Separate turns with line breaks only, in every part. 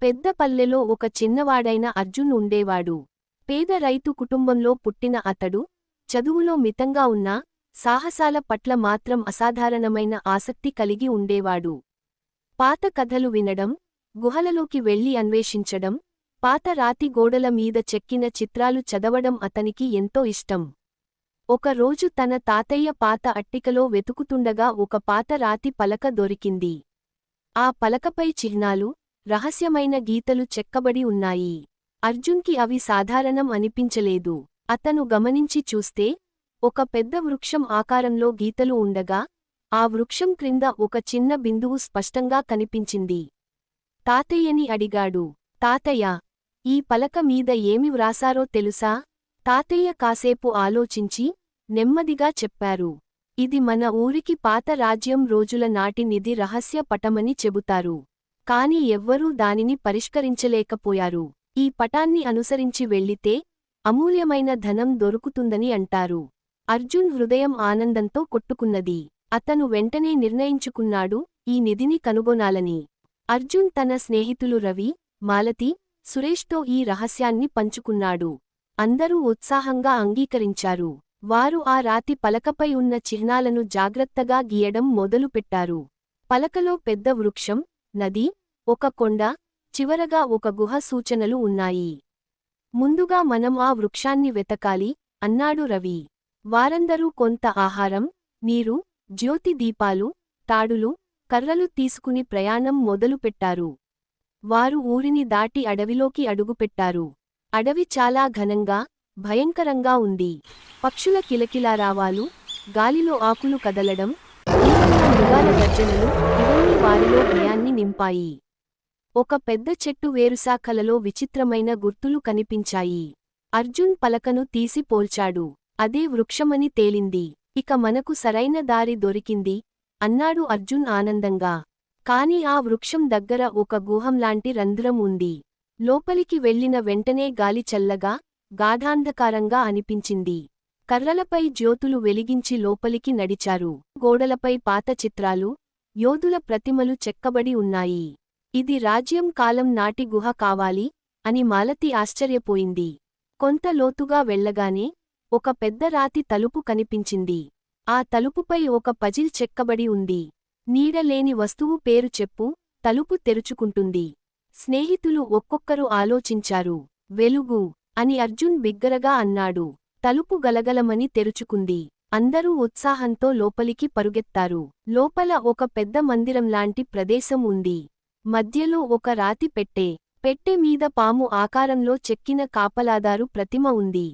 పెద్ద పల్లెలో ఒక చిన్నవాడైన అర్జున్ ఉండేవాడు. పేద రైతు కుటుంబంలో పుట్టిన అతడు, చదువులో మితంగా ఉన్నా, సాహసాల పట్ల మాత్రం అసాధారణమైన ఆసక్తి కలిగి ఉండేవాడు. పాత కథలు వినడం, గుహలలోకి వెళ్లి అన్వేషించడం, పాత రాతి గోడల మీద చెక్కిన చిత్రాలు చదవడం అతనికి ఎంతో ఇష్టం. ఒకరోజు తన తాతయ్య పాత అట్టికలో వెతుకుతుండగా ఒక పాత రాతి పలక దొరికింది. ఆ పలకపై చిహ్నాలు, రహస్యమైన గీతలు చెక్కబడి ఉన్నాయి. అర్జున్కి అవి సాధారణం అనిపించలేదు. అతను గమనించి చూస్తే, ఒక పెద్ద వృక్షం ఆకారంలో గీతలు ఉండగా, ఆ వృక్షం క్రింద ఒక చిన్న బిందువు స్పష్టంగా కనిపించింది. తాతయ్యని అడిగాడు. తాతయ్య, ఈ పలక మీద ఏమి వ్రాసారో తెలుసా? తాతయ్య కాసేపు ఆలోచించి, నెమ్మదిగా చెప్పారు. ఇది మన ఊరికి పాత రాజ్యం రోజుల నాటి నిధి రహస్య పటమని చెబుతారు. కాని ఎవ్వరూ దానిని పరిష్కరించలేకపోయారు. ఈ పటాన్ని అనుసరించి వెళ్ళితే, అమూల్యమైన ధనం దొరుకుతుందని అంటారు. అర్జున్ హృదయం ఆనందంతో కొట్టుకున్నది. అతను వెంటనే నిర్ణయించుకున్నాడు, ఈ నిధిని కనుగొనాలని. అర్జున్ తన స్నేహితులు రవి, మాలతి, సురేష్తో ఈ రహస్యాన్ని పంచుకున్నాడు. అందరూ ఉత్సాహంగా అంగీకరించారు. వారు ఆ రాతి పలకపై ఉన్న చిహ్నాలను జాగ్రత్తగా గీయడం మొదలుపెట్టారు. పలకలో పెద్ద వృక్షం, నది, ఒక కొండ, చివరగా ఒక గుహ సూచనలు ఉన్నాయి. ముందుగా మనం ఆ వృక్షాన్ని వెతకాలి, అన్నాడు రవి. వారందరూ కొంత ఆహారం, నీరు, జ్యోతి దీపాలు, తాడులు, కర్రలు తీసుకుని ప్రయాణం మొదలుపెట్టారు. వారు ఊరిని దాటి అడవిలోకి అడుగుపెట్టారు. అడవి చాలా ఘనంగా, భయంకరంగా ఉంది. పక్షుల కిలకిలారావాలు, గాలిలో ఆకులు కదలడం, తీవ్రంగా మృగాల గర్జనలు ఇవన్నీ వారిలో భయాన్ని నింపాయి. ఒక పెద్ద చెట్టు వేరుశాఖలలో విచిత్రమైన గుర్తులు కనిపించాయి. అర్జున్ పలకను తీసి పోల్చాడు. అదే వృక్షమని తేలింది. ఇక మనకు సరైన దారి దొరికింది, అన్నాడు అర్జున్ ఆనందంగా. కాని ఆ వృక్షం దగ్గర ఒక గుహంలాంటి రంధ్రం ఉంది. లోపలికి వెళ్లిన వెంటనే గాలి చల్లగా, గాఢాంధకారంగా అనిపించింది. కర్రలపై జ్యోతులు వెలిగించి లోపలికి నడిచారు. గోడలపై పాత చిత్రాలు, యోధుల ప్రతిమలు చెక్కబడి ఉన్నాయి. ఇది రాజ్యం కాలం నాటి గుహ కావాలి, అని మాలతి ఆశ్చర్యపోయింది. కొంత లోతుగా వెళ్లగానే, ఒక పెద్ద రాతి తలుపు కనిపించింది. ఆ తలుపుపై ఒక పజిల్ చెక్కబడి ఉంది. నీడలేని వస్తువు పేరు చెప్పు, తలుపు తెరుచుకుంటుంది. స్నేహితులు ఒక్కొక్కరు ఆలోచించారు. వెలుగు, అని అర్జున్ బిగ్గరగా అన్నాడు. తలుపు గలగలమని తెరుచుకుంది. అందరూ ఉత్సాహంతో లోపలికి పరుగెత్తారు. లోపల ఒక పెద్ద మందిరంలాంటి ప్రదేశం ఉంది. మధ్యలో ఒక రాతి పెట్టె. పెట్టె మీద పాము ఆకారంలో చెక్కిన కాపలాదారు ప్రతిమ ఉంది.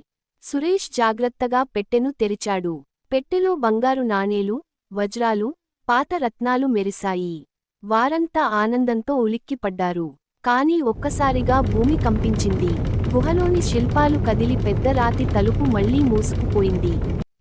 సురేష్ జాగ్రత్తగా పెట్టెను తెరిచాడు. పెట్టెలో బంగారు నాణేలు, వజ్రాలు, పాత రత్నాలు మెరిశాయి. వారంతా ఆనందంతో ఉలిక్కిపడ్డారు. కాని ఒక్కసారిగా భూమి కంపించింది. గుహలోని శిల్పాలు కదిలి పెద్ద రాతి తలుపు మళ్లీ మూసుకుపోయింది.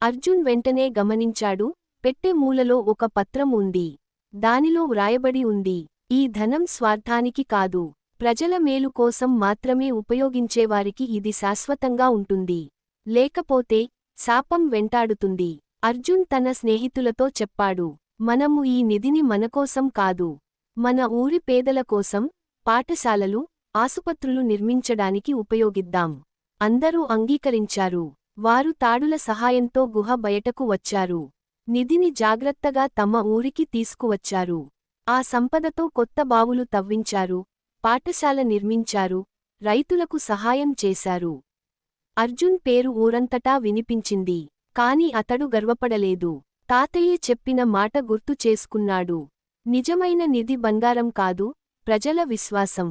అర్జున్ వెంటనే గమనించాడు, పెట్టె మూలలో ఒక పత్రం ఉంది. దానిలో వ్రాయబడి ఉంది, ఈ ధనం స్వార్థానికి కాదు, ప్రజల మేలు కోసం మాత్రమే ఉపయోగించేవారికి ఇది శాశ్వతంగా ఉంటుంది. లేకపోతే శాపం వెంటాడుతుంది. అర్జున్ తన స్నేహితులతో చెప్పాడు, మనము ఈ నిధిని మనకోసం కాదు, మన ఊరి పేదల కోసం, పాఠశాలలు, ఆసుపత్రులు నిర్మించడానికి ఉపయోగిద్దాం. అందరూ అంగీకరించారు. వారు తాడుల సహాయంతో గుహ బయటకు వచ్చారు. నిధిని జాగ్రత్తగా తమ ఊరికి తీసుకువచ్చారు. ఆ సంపదతో కొత్త బావులు తవ్వించారు, పాఠశాల నిర్మించారు, రైతులకు సహాయం చేశారు. అర్జున్ పేరు ఊరంతటా వినిపించింది. కాని అతడు గర్వపడలేదు. తాతయ్య చెప్పిన మాట గుర్తు చేసుకున్నాడు. నిజమైన నిధి బంగారం కాదు, ప్రజల విశ్వాసం.